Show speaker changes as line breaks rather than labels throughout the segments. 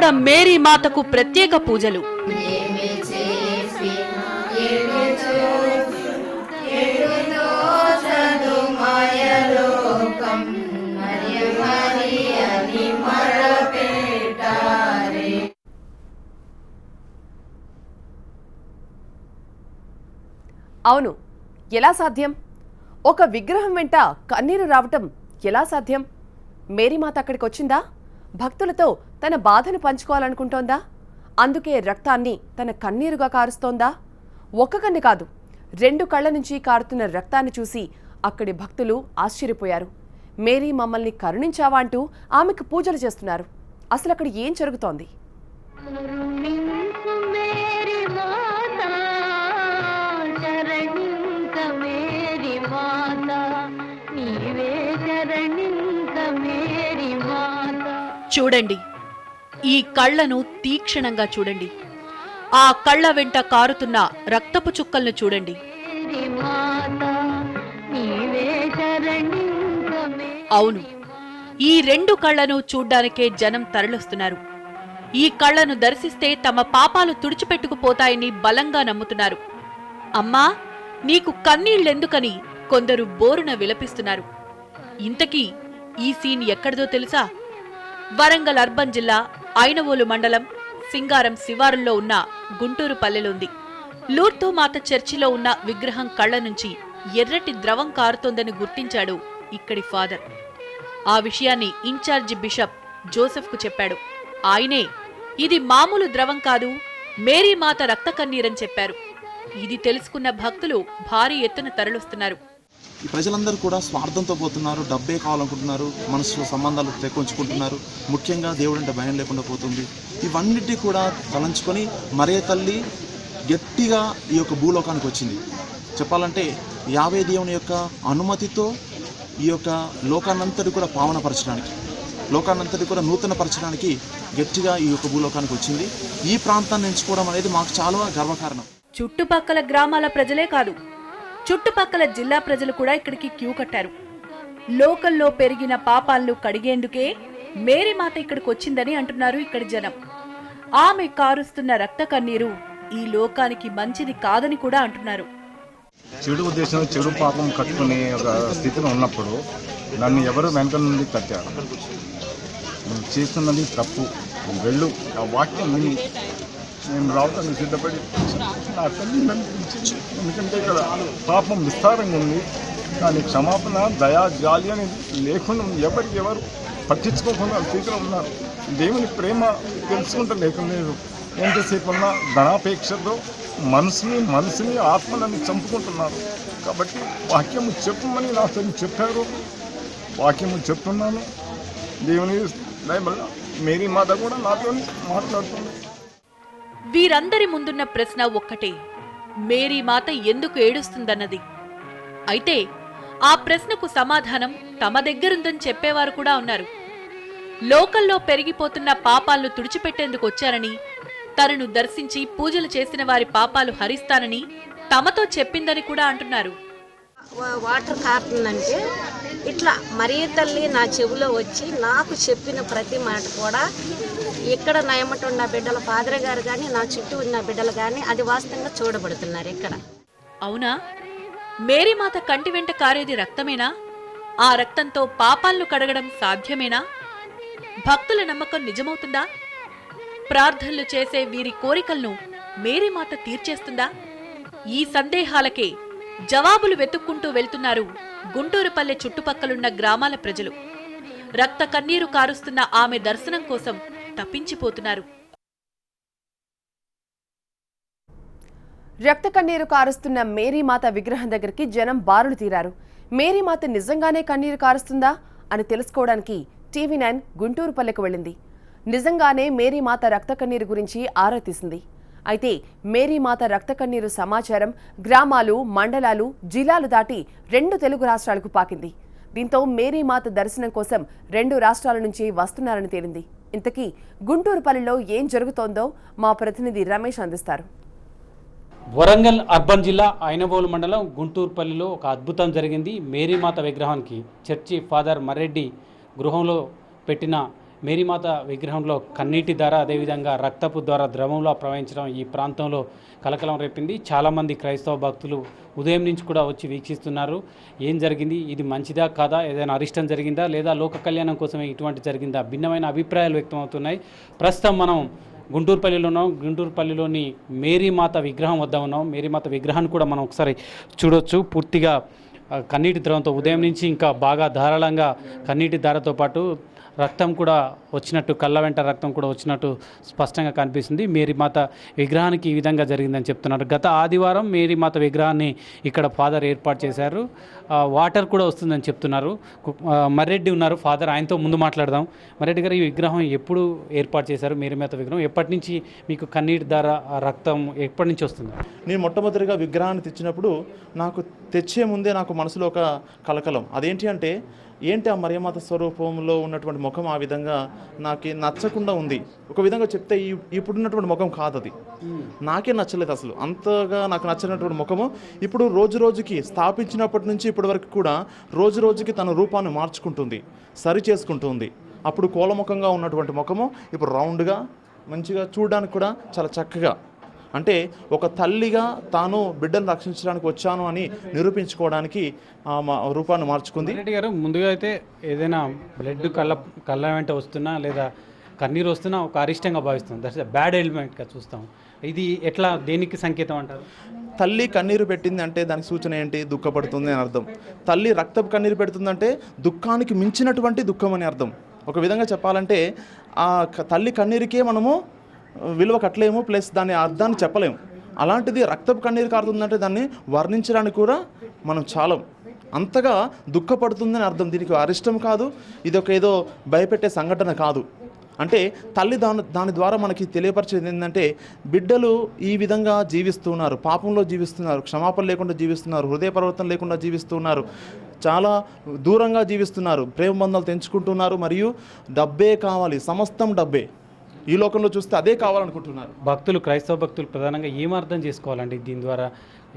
ఇక్కడ మేరీ మాతకు ప్రత్యేక పూజలు.
అవును, ఎలా సాధ్యం? ఒక విగ్రహం వెంట కన్నీరు రావటం ఎలా సాధ్యం? మేరీమాత అక్కడికి వచ్చిందా? భక్తులతో తన బాధను పంచుకోవాలనుకుంటోందా? అందుకే రక్తాన్ని తన కన్నీరుగా కారుస్తోందా? ఒక్క కన్ను కాదు, 2 కళ్ళ నుంచి కారుతున్న రక్తాన్ని చూసి అక్కడి భక్తులు ఆశ్చర్యపోయారు. మేరీ మమ్మల్ని కరుణించావా అంటూ ఆమెకు పూజలు చేస్తున్నారు. అసలు అక్కడ ఏం జరుగుతోంది?
చూడండి, ఈ కళ్ళను తీక్షణంగా చూడండి. ఆ కళ్ళ వెంట కారుతున్న రక్తపు చుక్కలను చూడండి. అవును, ఈ 2 కళ్ళను చూడ్డానికే జనం తరలిస్తున్నారు. ఈ కళ్ళను దర్శిస్తే తమ పాపాలు తుడిచిపెట్టుకుపోతాయని బలంగా నమ్ముతున్నారు. అమ్మా, నీకు కన్నీళ్లెందుకని కొందరు బోరున విలపిస్తున్నారు. ఇంతకీ ఈ సీన్ ఎక్కడిదో తెలుసా? వరంగల్ అర్బన్ జిల్లా ఐనవోలు మండలం సింగారం శివారులో ఉన్న గుంటూరు పల్లెలుంది. లూర్తో మాత చర్చిలో ఉన్న విగ్రహం కళ్ల నుంచి ఎర్రటి ద్రవం కారుతోందని గుర్తించాడు ఇక్కడి ఫాదర్. ఆ విషయాన్ని ఇన్ఛార్జి బిషప్ జోసెఫ్కు చెప్పాడు. ఆయనే ఇది మామూలు ద్రవం కాదు, మేరీ మాత రక్త కన్నీరని చెప్పారు. ఇది తెలుసుకున్న భక్తులు భారీ ఎత్తున తరలిస్తున్నారు.
ఈ ప్రజలందరూ కూడా స్వార్థంతో పోతున్నారు, డబ్బే కావాలనుకుంటున్నారు, మనసు సంబంధాలు తెక్కుంచుకుంటున్నారు. ముఖ్యంగా దేవుడు అంటే భయం లేకుండా పోతుంది. ఇవన్నిటి కూడా తలంచుకొని మరియ తల్లి గట్టిగా ఈ యొక్క భూలోకానికి వచ్చింది. చెప్పాలంటే యావే దేవుని యొక్క అనుమతితో ఈ యొక్క లోకాన్నంతటి కూడా పావనపరచడానికి, లోకాన్నంతటి కూడా నూతనపరచడానికి గట్టిగా ఈ యొక్క భూలోకానికి వచ్చింది. ఈ ప్రాంతాన్ని ఎంచుకోవడం అనేది మాకు చాలా గర్వకారణం.
చుట్టుపక్కల గ్రామాల ప్రజలే కాదు, చుట్టుపక్కల జిల్లా ప్రజలు కూడా ఇక్కడికి క్యూ కట్టారు. లోకల్లో పెరిగిన పాపాలను కడిగేందుకే మేరీమాత ఇక్కడికి వచ్చిందని అంటున్నారు ఇక్కడి జనం. ఆమె కారుస్తున్న రక్త కన్నీరు ఈ లోకానికి మంచిది కాదని కూడా అంటున్నారు.
చెడు ఉద్దేశం, చెడు పాపం కట్టుకునే ఒక స్థితిలో ఉన్నప్పుడు నన్ను ఎవరు వెంట నుండి తట్టారు. నేను చేస్తున్నది తప్పు, వెళ్ళు, ఆ వాక్యం విని నేను రావడానికి సిద్ధపడి నా తల్లి నన్ను, ఎందుకంటే ఇక్కడ పాపం విస్తారంగా ఉంది. దాని క్షమాపణ, దయా, జాలి అనేది లేకుండా ఎవరికి ఎవరు పట్టించుకోకుండా స్థితిలో ఉన్నారు. దేవుని ప్రేమ తెలుసుకుంటూ లేకుండా ఎంతసేపు ఉన్నా ధనాపేక్షతో మనసుని ఆత్మలని చంపుకుంటున్నారు. కాబట్టి వాక్యము చెప్పమని నా తల్లి చెప్పారు, వాక్యము చెప్తున్నాను. దేవుని దయ వల్ల మేరీ మాత కూడా నాతో మాట్లాడుతుంది.
వీరందరి ముందున్న ప్రశ్న ఒక్కటే, మేరీ మాత ఎందుకు ఏడుస్తుందన్నది. అయితే ఆ ప్రశ్నకు సమాధానం తమ దగ్గరుందని చెప్పేవారు కూడా ఉన్నారు. లోకల్లో పెరిగిపోతున్న పాపాలను తుడిచిపెట్టేందుకు వచ్చారని, తనను దర్శించి పూజలు చేసిన వారి పాపాలు హరిస్తానని తమతో చెప్పిందని కూడా అంటున్నారు.
వాటర్ కారుతుందంటే ఇట్లా మరియ తల్లి నా చెవిలో వచ్చి నాకు చెప్పిన ప్రతి మాట కూడా ఇక్కడ నా ఎమ్మట ఉన్న బిడ్డల ఫాదర్ గారు కానీ నా చుట్టూ ఉన్న బిడ్డలు కానీ అది వాస్తవంగా చూడబడుతున్నారు ఇక్కడ.
అవునా? మేరీమాత కంటి వెంట కారేది రక్తమేనా? ఆ రక్తంతో పాపాలను కడగడం సాధ్యమేనా? భక్తుల నమ్మకం నిజమవుతుందా? ప్రార్థనలు చేసే వీరి కోరికలను మేరీమాత తీర్చేస్తుందా? ఈ సందేహాలకే జవాబులు వెతుక్కుంటూ వెళ్తున్నారు గుంటూరుపల్లె చుట్టుపక్కలున్న గ్రామాల ప్రజలు. రక్త కన్నీరు కారుస్తున్న ఆమె దర్శనం కోసం తప్పించిపోతున్నారు.
రక్త కన్నీరు కారుస్తున్న మేరీమాత విగ్రహం దగ్గరికి జనం బారులు తీరారు. మేరీమాత నిజంగానే కన్నీరు కారుస్తుందా అని తెలుసుకోవడానికి TV9 గుంటూరుపల్లెకు వెళ్ళింది. నిజంగానే మేరీమాత రక్త కన్నీరు గురించి ఆరా తీసింది. అయితే మేరీమాత రక్త కన్నీరు సమాచారం గ్రామాలు, మండలాలు, జిల్లాలు దాటి 2 తెలుగు రాష్ట్రాలకు పాకింది. దీంతో మేరీమాత దర్శనం కోసం 2 రాష్ట్రాల నుంచి వస్తున్నారని తేలింది. ఇంతకీ గుంటూరుపల్లిలో ఏం జరుగుతోందో మా ప్రతినిధి రమేష్ అందిస్తారు.
వరంగల్ అర్బన్ జిల్లా ఐనవోలు మండలం గుంటూరుపల్లిలో ఒక అద్భుతం జరిగింది. మేరీమాత విగ్రహానికి చర్చి ఫాదర్ మర్రెడ్డి గృహంలో పెట్టిన మేరీమాత విగ్రహంలో కన్నీటి ధార అదేవిధంగా రక్తపు ద్వారా ద్రవంలో ప్రవహించడం ఈ ప్రాంతంలో కలకలం రేపింది. చాలామంది క్రైస్తవ భక్తులు ఉదయం నుంచి కూడా వచ్చి వీక్షిస్తున్నారు. ఏం జరిగింది, ఇది మంచిదా కాదా, ఏదైనా అరిష్టం జరిగిందా లేదా లోక కళ్యాణం కోసమే ఇటువంటి జరిగిందా, భిన్నమైన అభిప్రాయాలు వ్యక్తమవుతున్నాయి. ప్రస్తుతం మనం గుంటూరుపల్లిలో ఉన్నాం. గుంటూరుపల్లిలోని మేరీమాత విగ్రహం వద్ద ఉన్నాం. మేరీమాత విగ్రహాన్ని కూడా మనం ఒకసారి చూడొచ్చు. పూర్తిగా కన్నీటి ద్రవంతో ఉదయం నుంచి ఇంకా బాగా ధారాళంగా కన్నీటి ధారతో పాటు రక్తం కూడా వచ్చినట్టు, కళ్ళ వెంట రక్తం కూడా వచ్చినట్టు స్పష్టంగా కనిపిస్తుంది. మేరీమాత విగ్రహానికి ఈ విధంగా జరిగిందని చెప్తున్నారు. గత ఆదివారం మేరీమాత విగ్రహాన్ని ఇక్కడ ఫాదర్ ఏర్పాటు చేశారు. వాటర్ కూడా వస్తుందని చెప్తున్నారు. మర్రెడ్డి ఉన్నారు ఫాదర్, ఆయనతో ముందు మాట్లాడదాం. మర్రెడ్డి గారు, ఈ విగ్రహం ఎప్పుడు ఏర్పాటు చేశారు? మేరీమాత విగ్రహం ఎప్పటి నుంచి మీకు కన్నీటి ధార రక్తం ఎప్పటి నుంచి వస్తుంది?
నేను మొట్టమొదటిగా విగ్రహాన్ని తెచ్చినప్పుడు నాకు తెచ్చే ముందే నాకు మనసులో ఒక కలకలం. అదేంటి అంటే, ఏంటి ఆ మరియమాత స్వరూపంలో ఉన్నటువంటి ముఖం ఆ విధంగా నాకు నచ్చకుండా ఉంది. ఒక విధంగా చెప్తే ఇప్పుడున్నటువంటి ముఖం కాదు అది. నాకే నచ్చలేదు అసలు. అంతగా నాకు నచ్చినటువంటి ముఖము ఇప్పుడు రోజు రోజుకి స్థాపించినప్పటి నుంచి ఇప్పటి వరకు కూడా రోజు రోజుకి తన రూపాన్ని మార్చుకుంటుంది, సరి చేసుకుంటుంది. అప్పుడు కోలముఖంగా ఉన్నటువంటి ముఖము ఇప్పుడు రౌండ్గా మంచిగా చూడడానికి కూడా చాలా చక్కగా, అంటే ఒక తల్లిగా తాను బిడ్డను రక్షించడానికి వచ్చాను అని నిరూపించుకోవడానికి రూపాన్ని మార్చుకుంది.
రెడ్డి గారు, ముందుగా అయితే ఏదైనా బ్లడ్ కళ్ళ వెంట వస్తున్నా లేదా కన్నీరు వస్తున్నా ఒక అరిష్టంగా భావిస్తాం. దట్స్ బ్యాడ్ ఎలిమెంట్గా చూస్తాం. ఇది ఎట్లా, దేనికి సంకేతం అంటారు?
తల్లి కన్నీరు పెట్టింది అంటే దానికి సూచన ఏంటి? దుఃఖపడుతుంది అని అర్థం. తల్లి రక్తపు కన్నీరు పెడుతుందంటే దుఃఖానికి మించినటువంటి దుఃఖం అని అర్థం. ఒక విధంగా చెప్పాలంటే ఆ తల్లి కన్నీరుకే మనము విలువ కట్టలేము, ప్లస్ దాని అర్థాన్ని చెప్పలేము. అలాంటిది రక్తపు కన్నీరు కారుతుందంటే దాన్ని వర్ణించడానికి కూడా మనం చాలం. అంతగా దుఃఖపడుతుందని అర్థం. దీనికి అరిష్టం కాదు, ఇది ఒక ఏదో భయపెట్టే సంఘటన కాదు. అంటే తల్లి దాని ద్వారా మనకి తెలియపరిచేది ఏంటంటే, బిడ్డలు ఈ విధంగా జీవిస్తున్నారు, పాపంలో జీవిస్తున్నారు, క్షమాపణ లేకుండా జీవిస్తున్నారు, హృదయ పరివర్తన లేకుండా జీవిస్తున్నారు, చాలా దూరంగా జీవిస్తున్నారు, ప్రేమ బంధాలు తెంచుకుంటున్నారు, మరియు డబ్బే కావాలి, సమస్తం డబ్బే, ఈ లోకంలో చూస్తే అదే కావాలనుకుంటున్నారు.
భక్తులు, క్రైస్తవ భక్తులు ప్రధానంగా ఏం అర్థం చేసుకోవాలండి దీని ద్వారా?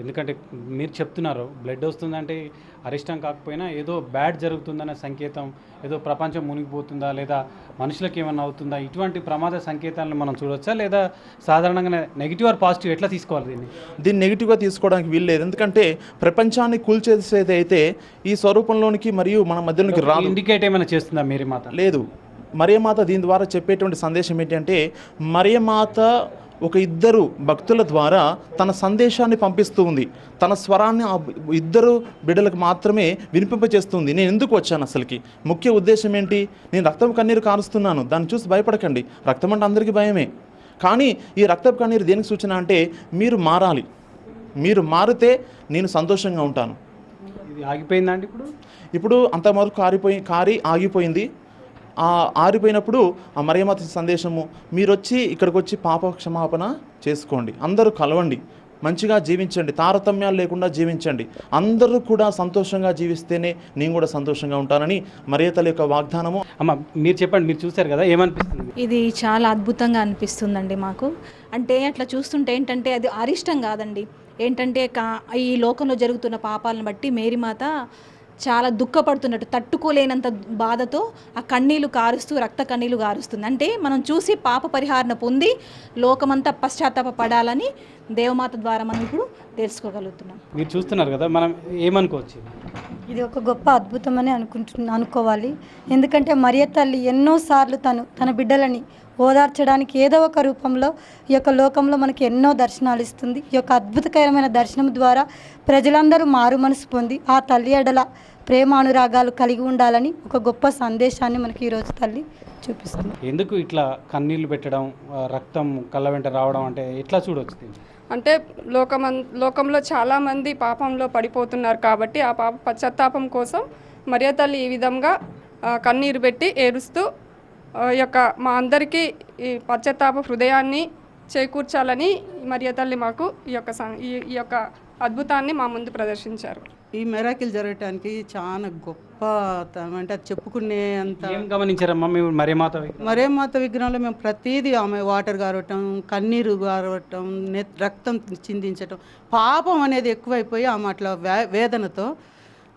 ఎందుకంటే మీరు చెప్తున్నారు బ్లడ్ వస్తుందంటే అరిష్టం కాకపోయినా ఏదో బ్యాడ్ జరుగుతుందనే సంకేతం, ఏదో ప్రపంచం మునిగిపోతుందా లేదా మనుషులకు ఏమన్నా అవుతుందా, ఇటువంటి ప్రమాద సంకేతాలను మనం చూడొచ్చా లేదా సాధారణంగా నెగిటివ్ ఆర్ పాజిటివ్ ఎట్లా తీసుకోవాలి
దీన్ని నెగిటివ్గా తీసుకోవడానికి వీల్లేదు. ఎందుకంటే ప్రపంచాన్ని కూల్చేసేది అయితే ఈ స్వరూపంలోనికి మరియు మన మధ్యలోనికి రాదు.
ఇండికేట్ ఏమైనా చేస్తుందా మేరీమాత?
లేదు. మరియమాత దీని ద్వారా చెప్పేటువంటి సందేశం ఏంటంటే, మరియమాత ఒక ఇద్దరు భక్తుల ద్వారా తన సందేశాన్ని పంపిస్తూ ఉంది. తన స్వరాన్ని ఆ ఇద్దరు బిడ్డలకు మాత్రమే వినిపింపచేస్తుంది. నేను ఎందుకు వచ్చాను అసలుకి, ముఖ్య ఉద్దేశం ఏంటి? నేను రక్తం కన్నీరు కారుస్తున్నాను, దాన్ని చూసి భయపడకండి. రక్తం అంటే అందరికీ భయమే, కానీ ఈ రక్తపు కన్నీరు దేనికి సూచన అంటే, మీరు మారాలి, మీరు మారితే నేను సంతోషంగా ఉంటాను.
ఇది ఆగిపోయిందా అండి?
ఇప్పుడు అంతవరకు కారి ఆగిపోయింది. ఆరిపోయినప్పుడు ఆ మరియమాత సందేశము, మీరు వచ్చి ఇక్కడికి వచ్చి పాప క్షమాపణ చేసుకోండి, అందరూ కలవండి, మంచిగా జీవించండి, తారతమ్యాలు లేకుండా జీవించండి, అందరూ కూడా సంతోషంగా జీవిస్తేనే నేను కూడా సంతోషంగా ఉంటానని మరియ తల్లి యొక్క వాగ్దానము.
అమ్మ, మీరు చెప్పండి, మీరు చూశారు కదా, ఏమనిపిస్తుంది?
ఇది చాలా అద్భుతంగా అనిపిస్తుందండి మాకు. అంటే అట్లా చూస్తుంటే ఏంటంటే అది అరిష్టం కాదండి. ఏంటంటే ఈ లోకంలో జరుగుతున్న పాపాలను బట్టి మేరీమాత చాలా దుఃఖపడుతున్నట్టు, తట్టుకోలేనంత బాధతో ఆ కన్నీళ్లు కారుస్తూ, రక్త కన్నీళ్లు కారుస్తుంది. అంటే మనం చూసి పాప పరిహారణ పొంది లోకమంతా పశ్చాత్తాప పడాలని దేవమాత ద్వారా మనం ఇప్పుడు తెలుసుకోగలుగుతున్నాం.
మీరు చూస్తున్నారు కదా, మనం ఏమనుకోవచ్చు?
ఇది ఒక గొప్ప అద్భుతమని అనుకోవాలి. ఎందుకంటే మరియ తల్లి ఎన్నోసార్లు తన బిడ్డలని ఓదార్చడానికి ఏదో ఒక రూపంలో ఈ యొక్క లోకంలో మనకి ఎన్నో దర్శనాలు ఇస్తుంది. ఈ యొక్క అద్భుతకరమైన దర్శనం ద్వారా ప్రజలందరూ మారు మనసు పొంది ఆ తల్లి ఎడల ప్రేమానురాగాలు కలిగి ఉండాలని ఒక గొప్ప సందేశాన్ని మనకి ఈరోజు తల్లి చూపిస్తుంది.
ఎందుకు ఇట్లా కన్నీళ్లు పెట్టడం, రక్తం కళ్ళ వెంట రావడం అంటే ఎట్లా చూడవచ్చు?
అంటే లోకంలో చాలామంది పాపంలో పడిపోతున్నారు కాబట్టి ఆ పాప పశ్చాత్తాపం కోసం మరియ తల్లి ఈ విధంగా కన్నీరు పెట్టి ఏడుస్తూ ఈ యొక్క మా అందరికీ ఈ పశ్చాత్తాప హృదయాన్ని చేకూర్చాలని మరియ తల్లి మాకు ఈ యొక్క అద్భుతాన్ని మా ముందు ప్రదర్శించారు.
ఈ మెరాకిల్ జరగటానికి చాలా గొప్ప, అంటే అది చెప్పుకునే అంత.
ఏం గమనించారమ్మా మీరు
మరియమాత విగ్రహంలో? మేము ప్రతిదీ ఆమె వాటర్ గారవటం, కన్నీరు గారవటం, రక్తం చిందించటం, పాపం అనేది ఎక్కువైపోయి ఆమె అట్లా వేదనతో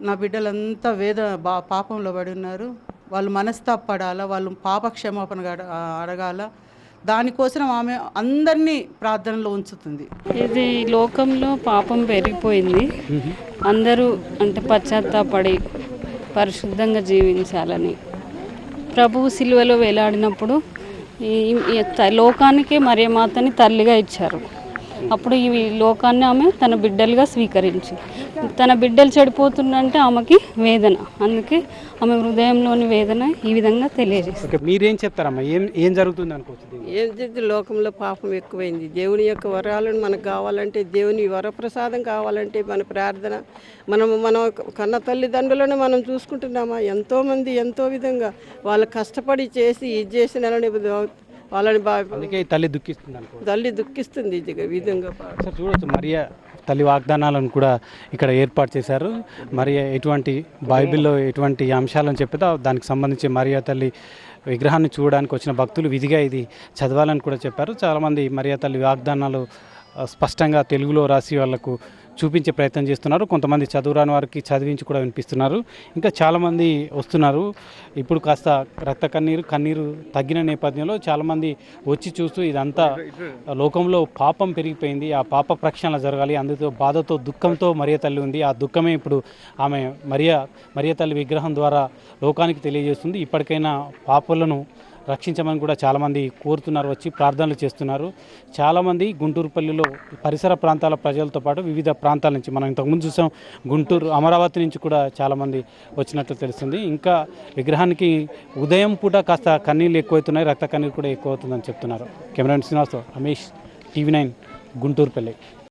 నా బిడ్డలంతా పాపంలో పడి ఉన్నారు. వాళ్ళు మనస్తాపడాలా, వాళ్ళు పాప క్షమాపణ అడగాల. దానికోసం ఆమె అందరినీ ప్రార్థనలో ఉంచుతుంది.
ఇది లోకంలో పాపం పెరిగిపోయింది. అందరూ అంటే పశ్చాత్తాపడి పరిశుద్ధంగా జీవించాలని ప్రభువు సిలువలో వేలాడినప్పుడు లోకానికే మరియమాతని తల్లిగా ఇచ్చారు. అప్పుడు ఈ లోకాన్ని ఆమె తన బిడ్డలుగా స్వీకరించి, తన బిడ్డలు చెడిపోతుందంటే ఆమెకి వేదన, అందుకే ఆమె హృదయంలోని వేదన ఈ విధంగా తెలియజేస్తుంది.
మీరేం చెప్తారమ్మా? ఏం జరుగుతుంది అనుకోవచ్చు?
ఏం చేస్తే లోకంలో పాపం ఎక్కువైంది. దేవుని యొక్క వరాలను మనకు కావాలంటే, దేవుని వరప్రసాదం కావాలంటే మన ప్రార్థన, మన కన్న తల్లిదండ్రులను మనం చూసుకుంటున్నామా? ఎంతోమంది ఎంతో విధంగా వాళ్ళు కష్టపడి చేసి ఇది చేసిన వాళ్ళని తల్లి దుఃఖిస్తుంది ఈ విధంగా.
చూడొచ్చు, మరియా తల్లి వాగ్దానాలను కూడా ఇక్కడ ఏర్పాటు చేశారు. మరియా ఎటువంటి బైబిల్లో ఎటువంటి అంశాలను చెప్పితే దానికి సంబంధించి మరియా తల్లి విగ్రహాన్ని చూడడానికి వచ్చిన భక్తులు విధిగా ఇది చదవాలని కూడా చెప్పారు. చాలామంది మరియా తల్లి వాగ్దానాలు స్పష్టంగా తెలుగులో రాసి వాళ్లకు చూపించే ప్రయత్నం చేస్తున్నారు. కొంతమంది చదువురాని వారికి చదివించి కూడా వినిపిస్తున్నారు. ఇంకా చాలామంది వస్తున్నారు. ఇప్పుడు కాస్త రక్త కన్నీరు తగ్గిన నేపథ్యంలో చాలామంది వచ్చి చూస్తూ ఇదంతా లోకంలో పాపం పెరిగిపోయింది, ఆ పాప ప్రక్షాళన జరగాలి, అందుతో బాధతో దుఃఖంతో మరియా తల్లి ఉంది. ఆ దుఃఖమే ఇప్పుడు ఆమె మరియా తల్లి విగ్రహం ద్వారా లోకానికి తెలియజేస్తుంది. ఇప్పటికైనా పాపులను రక్షించమని కూడా చాలామంది కోరుతున్నారు, వచ్చి ప్రార్థనలు చేస్తున్నారు. చాలామంది గుంటూరుపల్లిలో పరిసర ప్రాంతాల ప్రజలతో పాటు వివిధ ప్రాంతాల నుంచి, మనం ఇంతకుముందు చూసాం గుంటూరు అమరావతి నుంచి కూడా చాలామంది వచ్చినట్లు తెలుస్తుంది. ఇంకా విగ్రహానికి ఉదయం పూట కాస్త కన్నీళ్ళు ఎక్కువవుతున్నాయి, రక్త కన్నీరు కూడా ఎక్కువ అవుతుందని చెప్తున్నారు. కెమెరామెన్ శ్రీనివాస్తో రమేష్, TV9 గుంటూరుపల్లి.